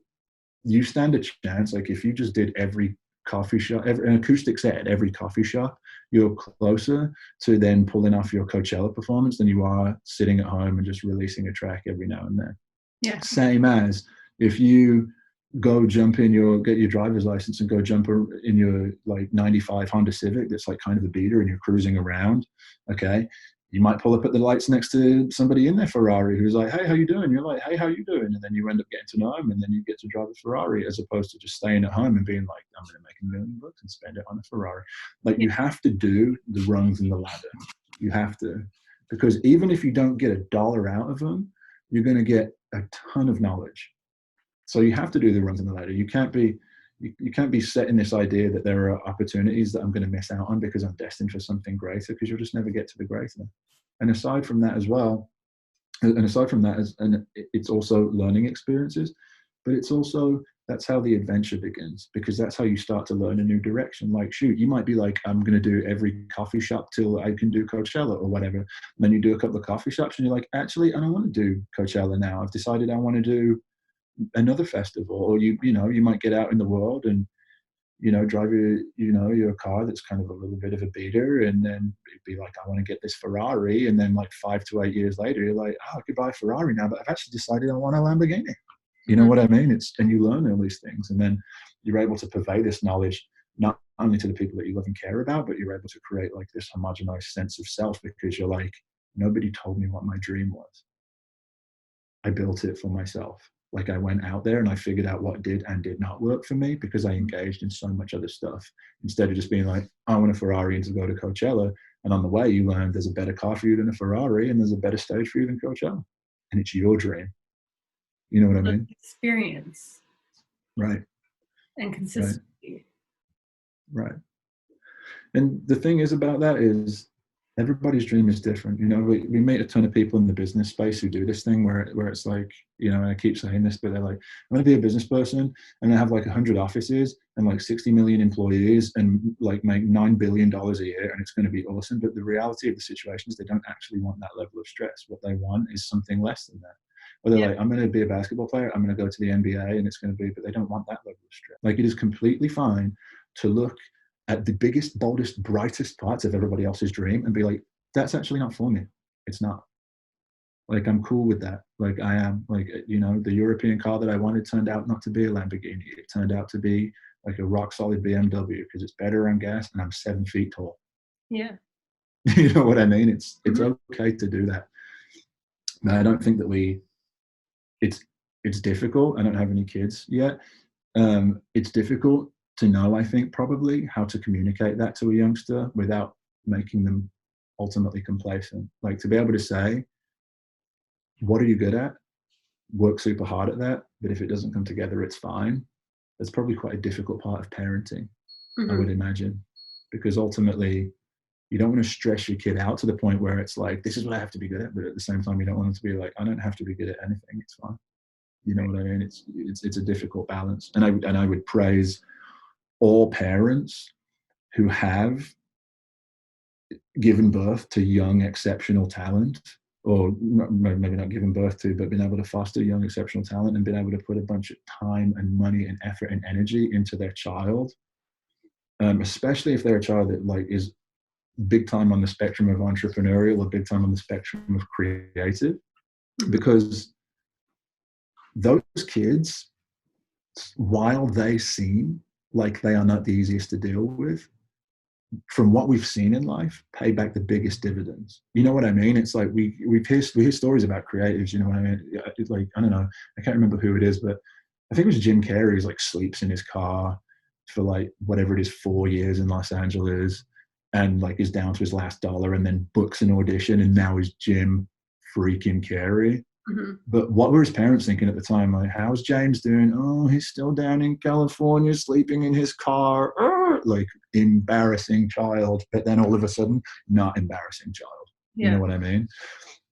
you stand a chance. Like, if you just did every coffee shop, an acoustic set at every coffee shop, you're closer to then pulling off your Coachella performance than you are sitting at home and just releasing a track every now and then. Yeah. Same as if you go jump in get your driver's license and go jump in your like 95 Honda Civic that's like kind of a beater and you're cruising around, okay, you might pull up at the lights next to somebody in their Ferrari who's like, hey, how you doing? You're like, hey, how you doing? And then you end up getting to know him, and then you get to drive a Ferrari, as opposed to just staying at home and being like, I'm going to make $1 million and spend it on a Ferrari. Like, you have to do the rungs in the ladder. You have to, because even if you don't get $1 out of them, you're going to get a ton of knowledge. So you have to do the rungs in the ladder. You can't be set in this idea that there are opportunities that I'm going to miss out on because I'm destined for something greater, because you'll just never get to the greater. And aside from that as well, it's also learning experiences, but it's also, that's how the adventure begins, because that's how you start to learn a new direction. Like, shoot, you might be like, I'm going to do every coffee shop till I can do Coachella or whatever. And then you do a couple of coffee shops and you're like, actually, I don't want to do Coachella now. I've decided I want to do another festival. Or you might get out in the world and drive your car that's kind of a little bit of a beater, and then it'd be like, I want to get this Ferrari, and then like 5 to 8 years later you're like, oh, I could buy a Ferrari now, but I've actually decided I want a Lamborghini. You know what I mean? And you learn all these things, and then you're able to purvey this knowledge not only to the people that you love and care about, but you're able to create like this homogenized sense of self, because you're like, nobody told me what my dream was. I built it for myself. Like, I went out there and I figured out what did and did not work for me, because I engaged in so much other stuff, instead of just being like, I want a Ferrari and to go to Coachella. And on the way you learn there's a better car for you than a Ferrari, and there's a better stage for you than Coachella. And it's your dream. You know what I mean? Experience. Right. And consistency. Right. And the thing is about that is, everybody's dream is different. We meet a ton of people in the business space who do this thing where it's like, and I keep saying this, but they're like, I'm going to be a business person and I have like 100 offices and like 60 million employees and like make $9 billion a year, and it's going to be awesome. But the reality of the situation is they don't actually want that level of stress. What they want is something less than that. Or they're like, I'm going to be a basketball player, I'm going to go to the NBA, and it's going to be, but they don't want that level of stress. Like, it is completely fine to look at the biggest, boldest, brightest parts of everybody else's dream and be like, that's actually not for me. It's not. Like, I'm cool with that. Like, I am. Like, the European car that I wanted turned out not to be a Lamborghini. It turned out to be like a rock solid BMW, because it's better on gas and I'm 7 feet tall. Yeah. You know what I mean? It's okay to do that. Now, I don't think that it's difficult. I don't have any kids yet. It's difficult to know, I think, probably how to communicate that to a youngster without making them ultimately complacent. Like, to be able to say, what are you good at? Work super hard at that, but if it doesn't come together, it's fine. That's probably quite a difficult part of parenting, I would imagine, because ultimately you don't want to stress your kid out to the point where it's like, this is what I have to be good at, but at the same time you don't want them to be like, I don't have to be good at anything, it's fine. You know what I mean? It's a difficult balance. And I would praise all parents who have given birth to young exceptional talent, or maybe not given birth to, but been able to foster young exceptional talent and been able to put a bunch of time and money and effort and energy into their child, especially if they're a child that like is big time on the spectrum of entrepreneurial or big time on the spectrum of creative, because those kids, while they seem like they are not the easiest to deal with, from what we've seen in life, pay back the biggest dividends. You know what I mean? It's like we hear stories about creatives. You know what I mean? It's like, I don't know, I can't remember who it is, but I think it was Jim Carrey. He's like sleeps in his car for like whatever it is, 4 years in Los Angeles, and like is down to his last dollar, and then books an audition, and now he's Jim freaking Carrey. But what were his parents thinking at the time? Like, how's James doing? Oh, he's still down in California, sleeping in his car. Like, embarrassing child. But then all of a sudden, not embarrassing child. You know what I mean?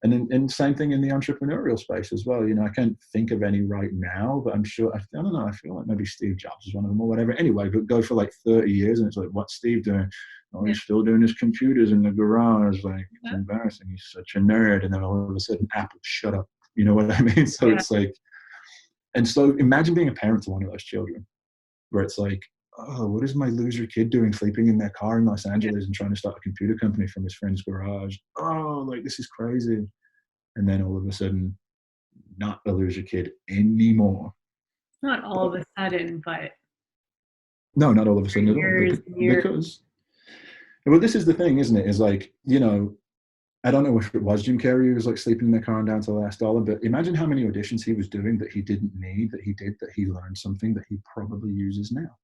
And same thing in the entrepreneurial space as well. I can't think of any right now, but I'm sure, I don't know, I feel like maybe Steve Jobs is one of them or whatever. Anyway, but go for like 30 years and it's like, what's Steve doing? Oh, he's still doing his computers in the garage. Like, it's embarrassing. He's such a nerd. And then all of a sudden, Apple, shut up. You know what I mean? So it's like, and so imagine being a parent to one of those children where it's like, oh, what is my loser kid doing sleeping in their car in Los Angeles and trying to start a computer company from his friend's garage? Oh, like, this is crazy. And then all of a sudden, not a loser kid anymore. Not all of a sudden, but no, not all of a sudden at all. Because, well, this is the thing, isn't it? Is like, you know, I don't know if it was Jim Carrey who was like sleeping in the car and down to the last dollar, but imagine how many auditions he was doing that he didn't need, that he did, that he learned something that he probably uses now.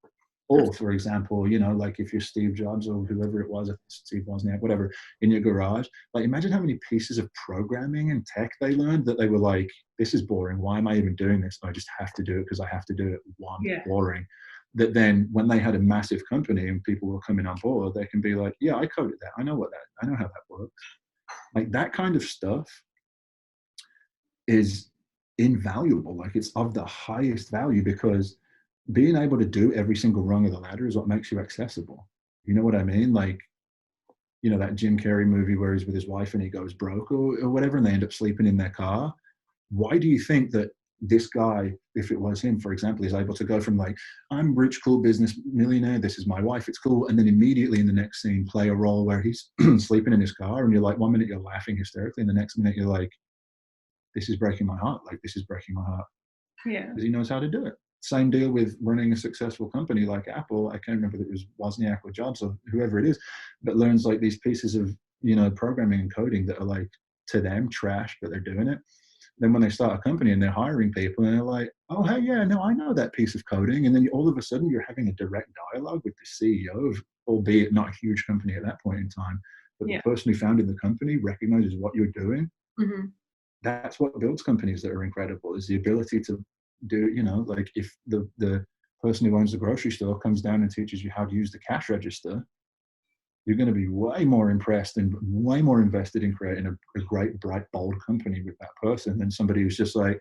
Or, for example, you know, like if you're Steve Jobs or whoever it was, Steve Wozniak, whatever, in your garage, like imagine how many pieces of programming and tech they learned that they were like, this is boring. Why am I even doing this? I just have to do it because I have to do it. One, boring. That then when they had a massive company and people were coming on board, they can be like, yeah, I coded that. I know how that works. Like that kind of stuff is invaluable. Like it's of the highest value because being able to do every single rung of the ladder is what makes you accessible. You know what I mean? Like, you know, that Jim Carrey movie where he's with his wife and he goes broke or whatever, and they end up sleeping in their car. Why do you think that this guy, if it was him, for example, is able to go from like, I'm rich, cool business millionaire, this is my wife, it's cool, and then immediately in the next scene play a role where he's sleeping in his car and you're like, 1 minute you're laughing hysterically and the next minute you're like, this is breaking my heart, like this is breaking my heart. Yeah. Because he knows how to do it. Same deal with running a successful company like Apple. I can't remember if it was Wozniak or Jobs or whoever it is, but learns like these pieces of, you know, programming and coding that are like to them trash, but they're doing it. Then when they start a company and they're hiring people and they're like, oh, hey, yeah, no, I know that piece of coding. And then all of a sudden you're having a direct dialogue with the CEO of, albeit not a huge company at that point in time, but the person who founded the company recognizes what you're doing. Mm-hmm. That's what builds companies that are incredible, is the ability to do, you know, like if the person who owns the grocery store comes down and teaches you how to use the cash register, you're going to be way more impressed and way more invested in creating a great, bright, bold company with that person than somebody who's just like,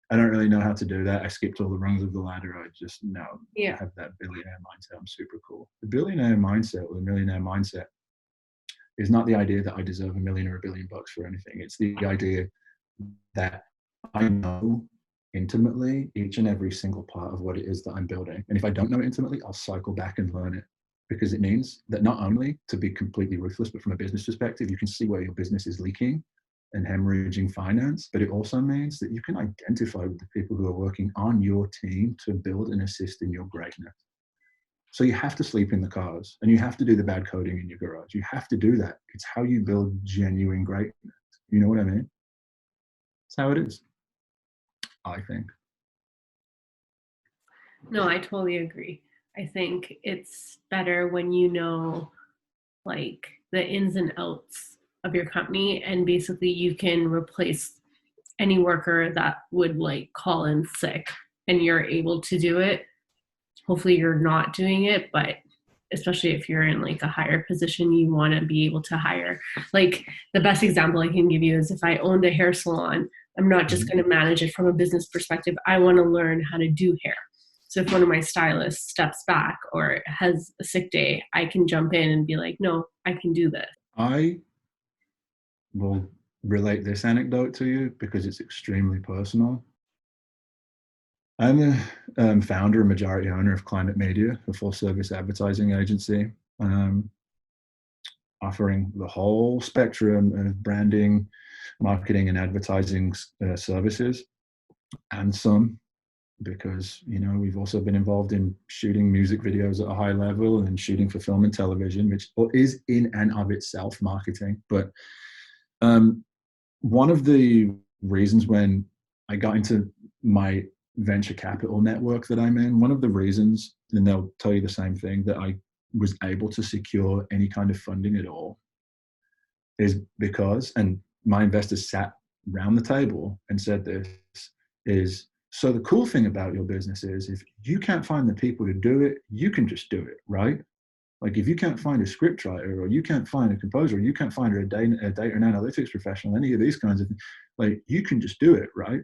I don't really know how to do that. I skipped all the rungs of the ladder. I just know. I have that billionaire mindset. I'm super cool. The billionaire mindset or the millionaire mindset is not the idea that I deserve $1 million or $1 billion for anything. It's the idea that I know intimately each and every single part of what it is that I'm building. And if I don't know it intimately, I'll cycle back and learn it. Because it means that not only to be completely ruthless, but from a business perspective, you can see where your business is leaking and hemorrhaging finance, but it also means that you can identify with the people who are working on your team to build and assist in your greatness. So you have to sleep in the cars and you have to do the bad coding in your garage. You have to do that. It's how you build genuine greatness. You know what I mean? It's how it is, I think. No, I totally agree. I think it's better when you know like the ins and outs of your company and basically you can replace any worker that would like call in sick and you're able to do it. Hopefully you're not doing it, but especially if you're in like a higher position, you want to be able to hire. Like the best example I can give you is if I owned a hair salon, I'm not just going to manage it from a business perspective. I want to learn how to do hair. So if one of my stylists steps back or has a sick day, I can jump in and be like, no, I can do this. I will relate this anecdote to you because it's extremely personal. I'm the founder and majority owner of Climate Media, a full-service advertising agency, offering the whole spectrum of branding, marketing, and advertising services, and some because, you know, we've also been involved in shooting music videos at a high level and shooting for film and television, which is in and of itself marketing. But one of the reasons when I got into my venture capital network that I'm in, one of the reasons, and they'll tell you the same thing, that I was able to secure any kind of funding at all is because, and my investors sat round the table and said this, is, so the cool thing about your business is if you can't find the people to do it, you can just do it, right? Like if you can't find a scriptwriter or you can't find a composer or you can't find a data and analytics professional, any of these kinds of things, like you can just do it, right?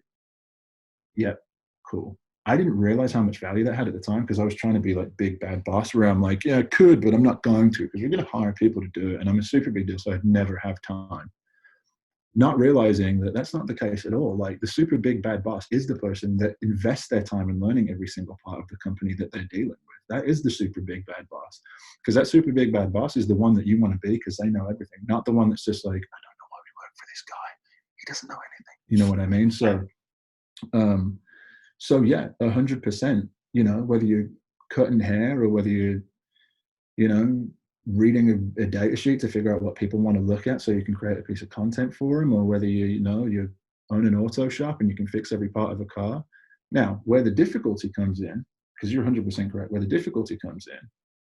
Yep, cool. I didn't realize how much value that had at the time because I was trying to be like big bad boss where I'm like, yeah, I could, but I'm not going to because we're going to hire people to do it. And I'm a super big deal, so I'd never have time. Not realizing that that's not the case at all. Like the super big bad boss is the person that invests their time in learning every single part of the company that they're dealing with. That is the super big bad boss, because that super big bad boss is the one that you want to be because they know everything, not the one that's just like, I don't know why we work for this guy. He doesn't know anything. You know what I mean? So yeah, 100%. You know, whether you're cutting hair or whether you're, you know, reading a data sheet to figure out what people want to look at so you can create a piece of content for them, or whether you know you own an auto shop and you can fix every part of a car. Now, where the difficulty comes in, because you're 100% correct, where the difficulty comes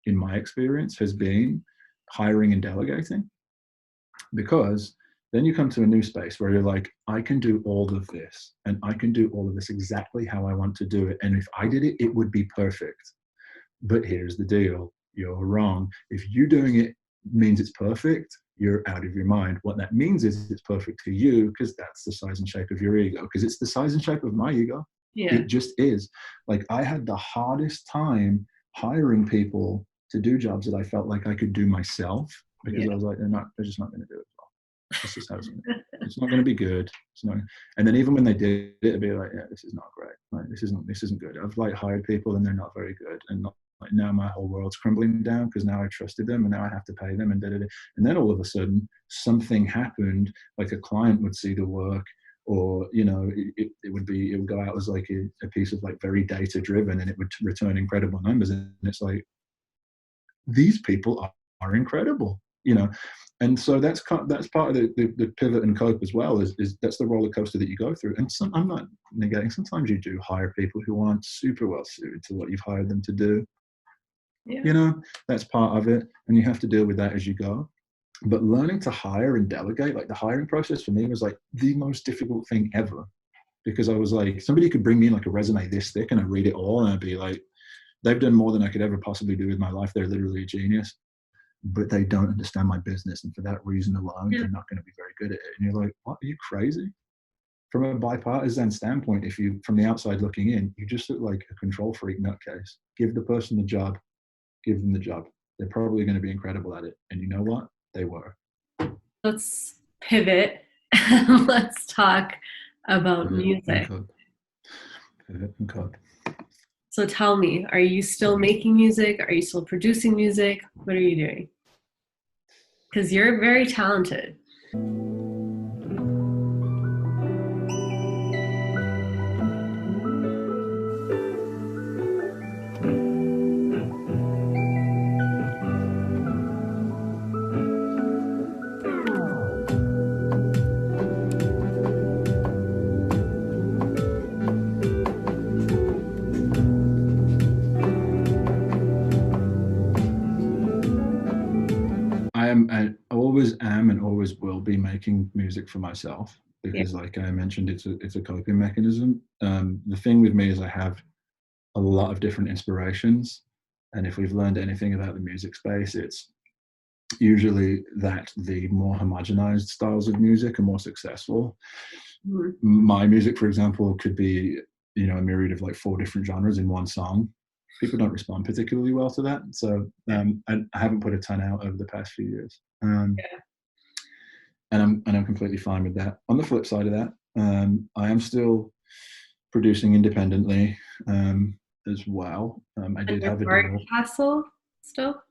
in my experience, has been hiring and delegating. Because then you come to a new space where you're like, I can do all of this, and I can do all of this exactly how I want to do it. And if I did it, it would be perfect. But here's the deal. You're wrong. If you doing it means it's perfect, you're out of your mind. What that means is it's perfect for you because that's the size and shape of your ego, because it's the size and shape of my ego. Yeah. It just is. Like, I had the hardest time hiring people to do jobs that I felt like I could do myself, because I was like, they're just not going to do it well. This is how it's not going to be good. It's not. And then even when they did it, it'd be like, yeah, this is not great. Like, this isn't good. I've like hired people and they're not very good, and not, like, now my whole world's crumbling down because now I trusted them and now I have to pay them and da-da-da. And then all of a sudden something happened, like a client would see the work, or, you know, it would go out as like a piece of like very data driven, and it would return incredible numbers. And it's like, these people are incredible, you know. And so that's part of the pivot and cope as well, is that's the roller coaster that you go through. And I'm not negating, sometimes you do hire people who aren't super well suited to what you've hired them to do. Yeah. You know, that's part of it, and you have to deal with that as you go. But learning to hire and delegate, like the hiring process for me was like the most difficult thing ever, because I was like, somebody could bring me like a resume this thick and I read it all and I'd be like, they've done more than I could ever possibly do with my life. They're literally a genius, but they don't understand my business. And for that reason alone, they're not going to be very good at it. And you're like, what, are you crazy? From a bipartisan standpoint, if you, from the outside looking in, you just look like a control freak nutcase. Give the person the job, give them the job. They're probably going to be incredible at it. And you know what? They were. Let's pivot. Let's talk about music. Pivot and code. So tell me, are you still making music? Are you still producing music? What are you doing? Because you're very talented. I always am and always will be making music for myself, because like I mentioned, it's a coping mechanism. The thing with me is I have a lot of different inspirations, and if we've learned anything about the music space, it's usually that the more homogenized styles of music are more successful. Mm-hmm. My music, for example, could be, you know, a myriad of like 4 different genres in one song. People don't respond particularly well to that. So I haven't put a ton out over the past few years. And I'm completely fine with that. On the flip side of that, I am still producing independently as well. I did have a deal. Castle still?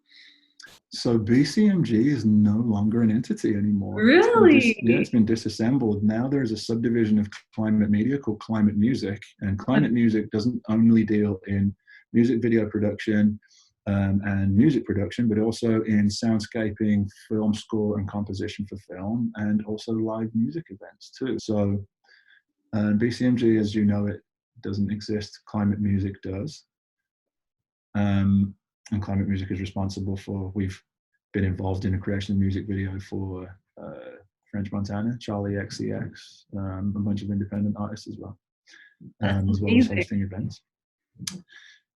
So BCMG is no longer an entity anymore. Really? It's been disassembled. Now there's a subdivision of Climate Media called Climate Music, and Climate Music doesn't only deal in music video production and music production, but also in soundscaping, film score and composition for film, and also live music events too. So BCMG, as you know, it doesn't exist. Climate Music does. And Climate Music is responsible for, we've been involved in the creation of music video for French Montana, Charlie XCX, a bunch of independent artists as well, as well as hosting events.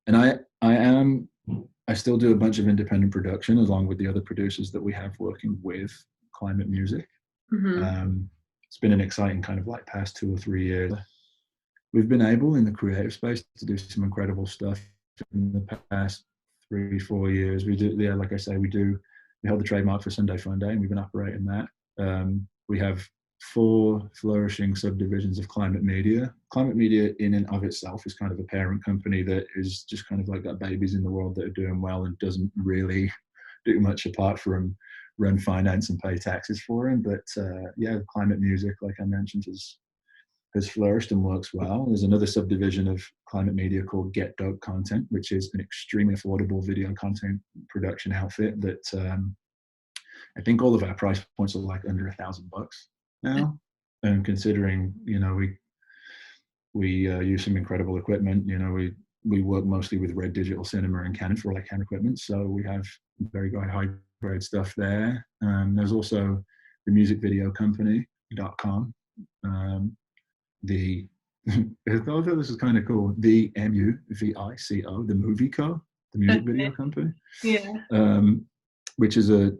And I still do a bunch of independent production along with the other producers that we have working with Climate Music. Mm-hmm. It's been an exciting kind of like past 2 or 3 years. We've been able in the creative space to do some incredible stuff in the past 3-4 years. We do, like I say, we held the trademark for Sunday Fun Day, and we've been operating that. We have four flourishing subdivisions of Climate Media. Climate Media in and of itself is kind of a parent company that is just kind of like got babies in the world that are doing well and doesn't really do much apart from run finance and pay taxes for him. But yeah, Climate Music, like I mentioned, has flourished and works well. There's another subdivision of Climate Media called Get Dope Content, which is an extremely affordable video content production outfit that I think all of our price points are like under $1,000 now. And considering, you know, we use some incredible equipment. You know, we work mostly with Red Digital Cinema and Canon for all our camera equipment, so we have very high grade stuff there. There's also the musicvideocompany.com. I thought this is kind of cool. The MUVICO, the Movie Co, the music video company. Yeah. Which is a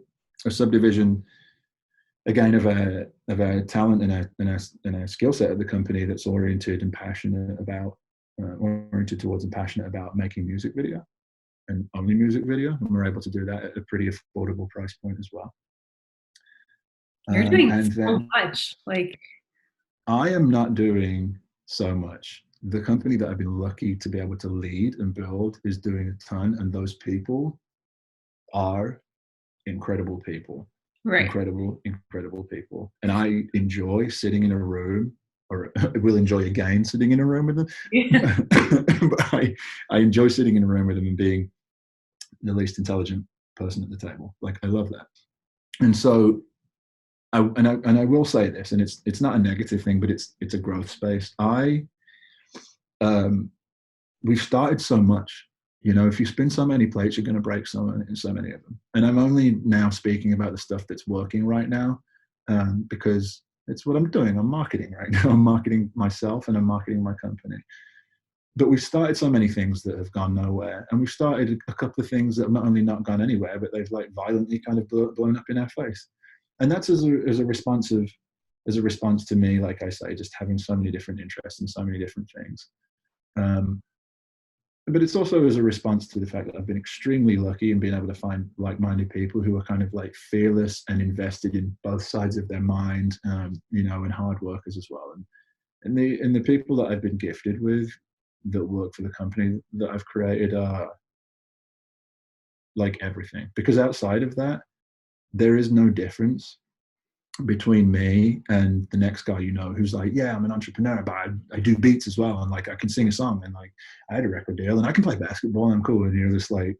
subdivision again of our talent and our skill set of the company that's oriented and passionate about oriented towards and passionate about making music video and only music video, and we're able to do that at a pretty affordable price point as well. You're doing so much. Like, I am not doing so much. The company that I've been lucky to be able to lead and build is doing a ton, and those people are incredible people. right. Incredible people. And I enjoy sitting in a room, or will enjoy again sitting in a room with them. Yeah. But I enjoy sitting in a room with them and being the least intelligent person at the table. Like, I love that. And so I will say this, and it's not a negative thing, but it's a growth space. We've started so much. You know, if you spin so many plates, you're going to break so many of them. And I'm only now speaking about the stuff that's working right now, because it's what I'm doing. I'm marketing right now. I'm marketing myself and I'm marketing my company. But we've started so many things that have gone nowhere, and we've started a couple of things that have not only not gone anywhere, but they've like violently kind of blown up in our face. And that's as a response to me, like I say, just having so many different interests and so many different things. But it's also as a response to the fact that I've been extremely lucky in being able to find like-minded people who are kind of like fearless and invested in both sides of their mind, you know, and hard workers as well. And the people that I've been gifted with that work for the company that I've created are like everything. Because outside of that, there is no difference between me and the next guy, you know, who's like, yeah, I'm an entrepreneur, but I do beats as well, and like I can sing a song, and like I had a record deal, and I can play basketball, and I'm cool. And you're just like,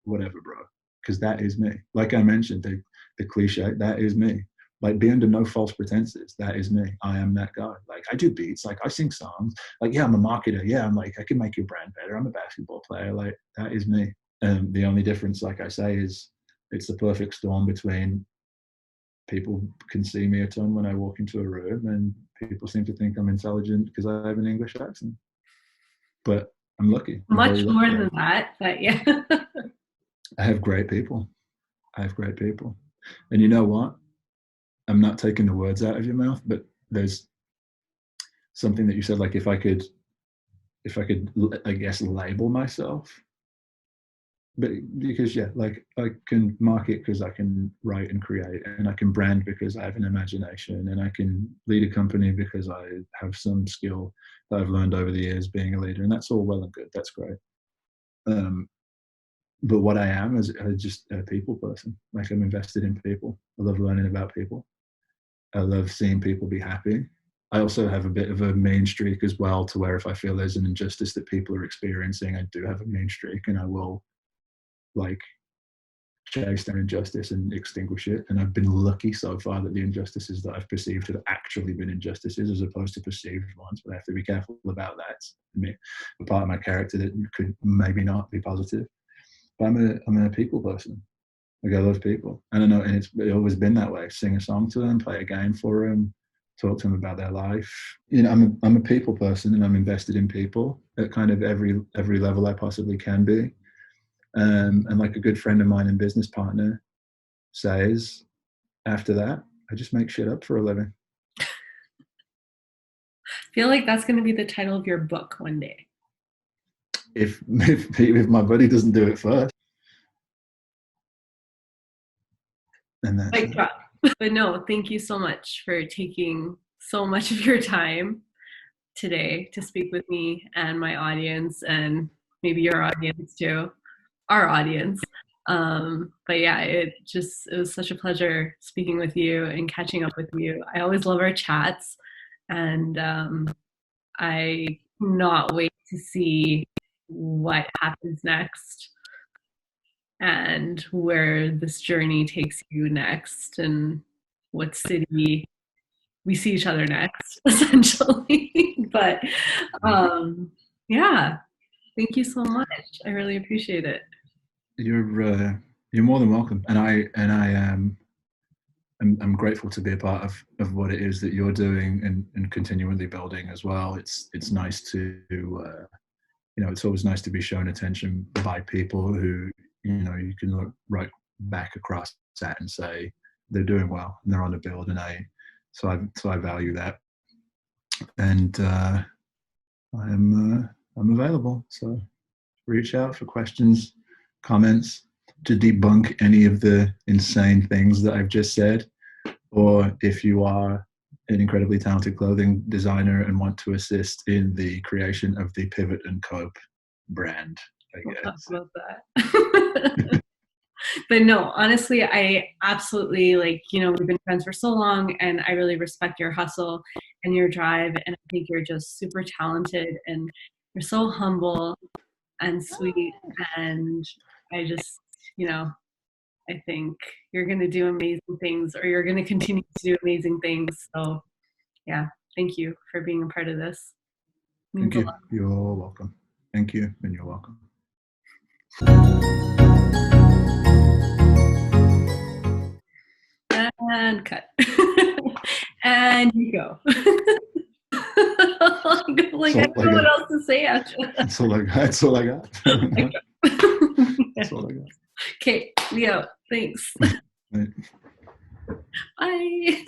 whatever, bro, because that is me. Like I mentioned, the cliche, that is me. Like, be under no false pretenses. That is me. I am that guy. Like, I do beats. Like, I sing songs. Like, yeah, I'm a marketer. Yeah, I'm like, I can make your brand better. I'm a basketball player. Like, that is me. The only difference, like I say, is it's the perfect storm between people can see me a ton when I walk into a room, and people seem to think I'm intelligent because I have an English accent. But I'm lucky. Much more than that, but yeah. I have great people. And you know what? I'm not taking the words out of your mouth, but there's something that you said, like if I could, I guess, label myself. But because, yeah, like I can market because I can write and create, and I can brand because I have an imagination, and I can lead a company because I have some skill that I've learned over the years being a leader, and that's all well and good. That's great. But what I am is just a people person. Like, I'm invested in people. I love learning about people. I love seeing people be happy. I also have a bit of a mean streak as well, to where if I feel there's an injustice that people are experiencing, I do have a mean streak, and I will like chase their injustice and extinguish it. And I've been lucky so far that the injustices that I've perceived have actually been injustices as opposed to perceived ones, but I have to be careful about that. It's a part of my character that could maybe not be positive. But I'm a people person. Like, I love people, and I know, and it's always been that way. Sing a song to them, play a game for them, talk to them about their life. You know, I'm a people person, and I'm invested in people at kind of every level I possibly can be. And like a good friend of mine and business partner says, after that, I just make shit up for a living. I feel like that's going to be the title of your book one day. If my buddy doesn't do it first. And that's like, But no, thank you so much for taking so much of your time today to speak with me and my audience, and maybe your audience too, our audience. But yeah, it was such a pleasure speaking with you and catching up with you. I always love our chats, and I cannot wait to see what happens next and where this journey takes you next, and what city we see each other next, essentially. But yeah, thank you so much. I really appreciate it. You're more than welcome, and I'm grateful to be a part of what it is that you're doing and continually building as well. It's nice to it's always nice to be shown attention by people who you can look right back across that and say they're doing well and they're on the build, and I value that, and I'm available. So reach out for questions, comments, to debunk any of the insane things that I've just said, or if you are an incredibly talented clothing designer and want to assist in the creation of the Pivot and Cope brand, I guess. We'll talk about that. But no, honestly, I absolutely, we've been friends for so long, and I really respect your hustle and your drive, and I think you're just super talented, and you're so humble and sweet, and I just, I think you're going to do amazing things, or you're going to continue to do amazing things. So yeah, thank you for being a part of this. Thank you. You're welcome. Thank you, and you're welcome. And cut. And you go. I don't know what else to say after that. That's all I got. That's all I got. That's all I got. Okay, Leo, thanks. Right. Bye.